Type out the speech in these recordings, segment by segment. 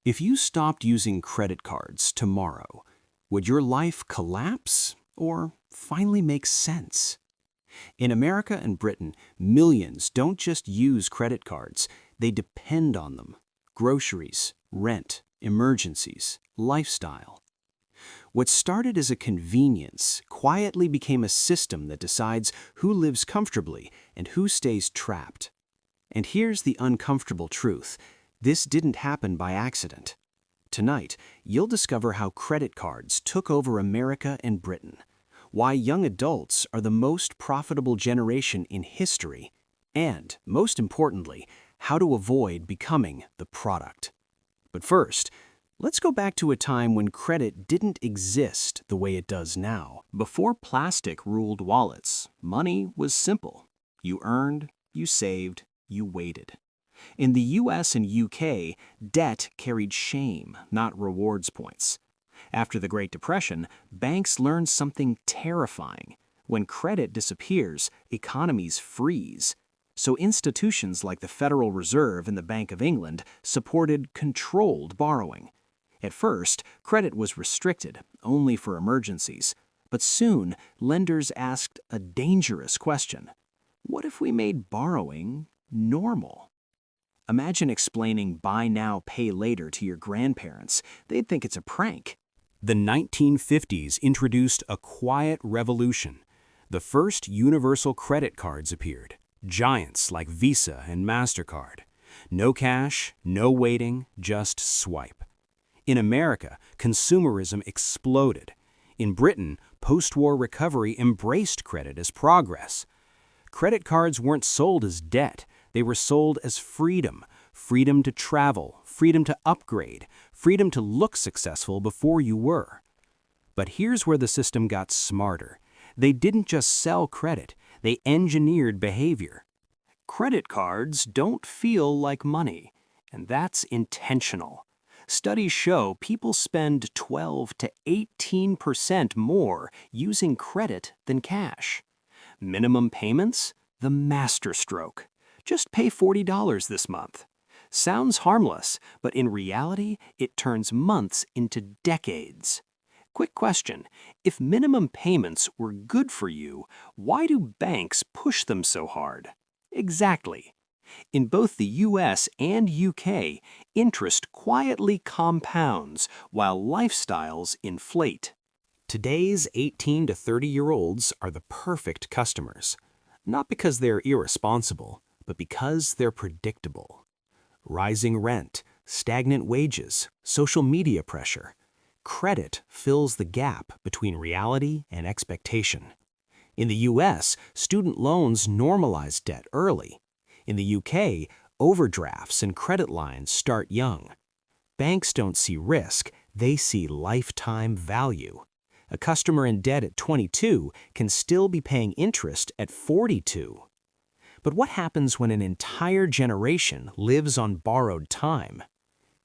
If you stopped using credit cards tomorrow, would your life collapse or finally make sense? In America and Britain, millions don't just use credit cards, they depend on them. Groceries, rent, emergencies, lifestyle. What started as a convenience quietly became a system that decides who lives comfortably and who stays trapped. And here's the uncomfortable truth. This didn't happen by accident. Tonight, you'll discover how credit cards took over America and Britain, why young adults are the most profitable generation in history, and, most importantly, how to avoid becoming the product. But first, let's go back to a time when credit didn't exist the way it does now. Before plastic ruled wallets, money was simple. You earned, you saved, you waited. In the US and UK, debt carried shame, not rewards points. After the Great Depression, banks learned something terrifying. When credit disappears, economies freeze. So institutions like the Federal Reserve and the Bank of England supported controlled borrowing. At first, credit was restricted, only for emergencies. But soon, lenders asked a dangerous question. What if we made borrowing normal? Imagine explaining buy now, pay later to your grandparents. They'd think it's a prank. The 1950s introduced a quiet revolution. The first universal credit cards appeared, giants like Visa and MasterCard. No cash, no waiting, just swipe. In America, consumerism exploded. In Britain, post-war recovery embraced credit as progress. Credit cards weren't sold as debt. They were sold as freedom, freedom to travel, freedom to upgrade, freedom to look successful before you were. But here's where the system got smarter. They didn't just sell credit, they engineered behavior. Credit cards don't feel like money, and that's intentional. Studies show people spend 12 to 18% more using credit than cash. Minimum payments? The masterstroke. Just pay $40 this month. Sounds harmless, but in reality, it turns months into decades. Quick question, if minimum payments were good for you, why do banks push them so hard? Exactly. In both the US and UK, interest quietly compounds while lifestyles inflate. Today's 18 to 30-year-olds are the perfect customers, not because they're irresponsible, but because they're predictable. Rising rent, stagnant wages, social media pressure. Credit fills the gap between reality and expectation. In the US, student loans normalize debt early. In the UK, overdrafts and credit lines start young. Banks don't see risk, they see lifetime value. A customer in debt at 22 can still be paying interest at 42. But what happens when an entire generation lives on borrowed time?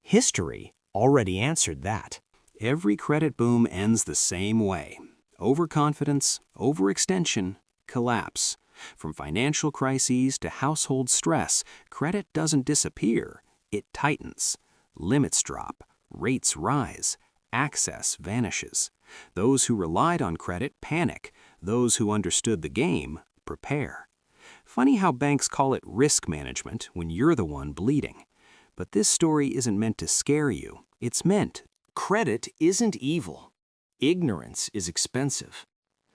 History already answered that. Every credit boom ends the same way. Overconfidence, overextension, collapse. From financial crises to household stress, credit doesn't disappear, it tightens. Limits drop, rates rise, access vanishes. Those who relied on credit panic. Those who understood the game prepare. Funny how banks call it risk management when you're the one bleeding. But this story isn't meant to scare you. It's meant. Credit isn't evil. Ignorance is expensive.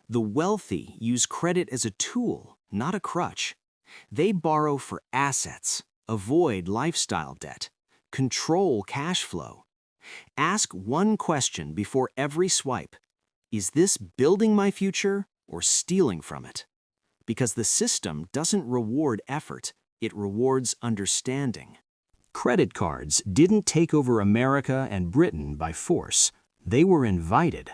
The wealthy use credit as a tool, not a crutch. They borrow for assets, avoid lifestyle debt, control cash flow. Ask one question before every swipe. Is this building my future or stealing from it? Because the system doesn't reward effort, it rewards understanding. Credit cards didn't take over America and Britain by force. They were invited.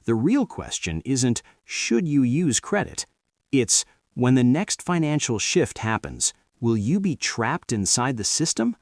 The real question isn't, should you use credit? It's, when the next financial shift happens, will you be trapped inside the system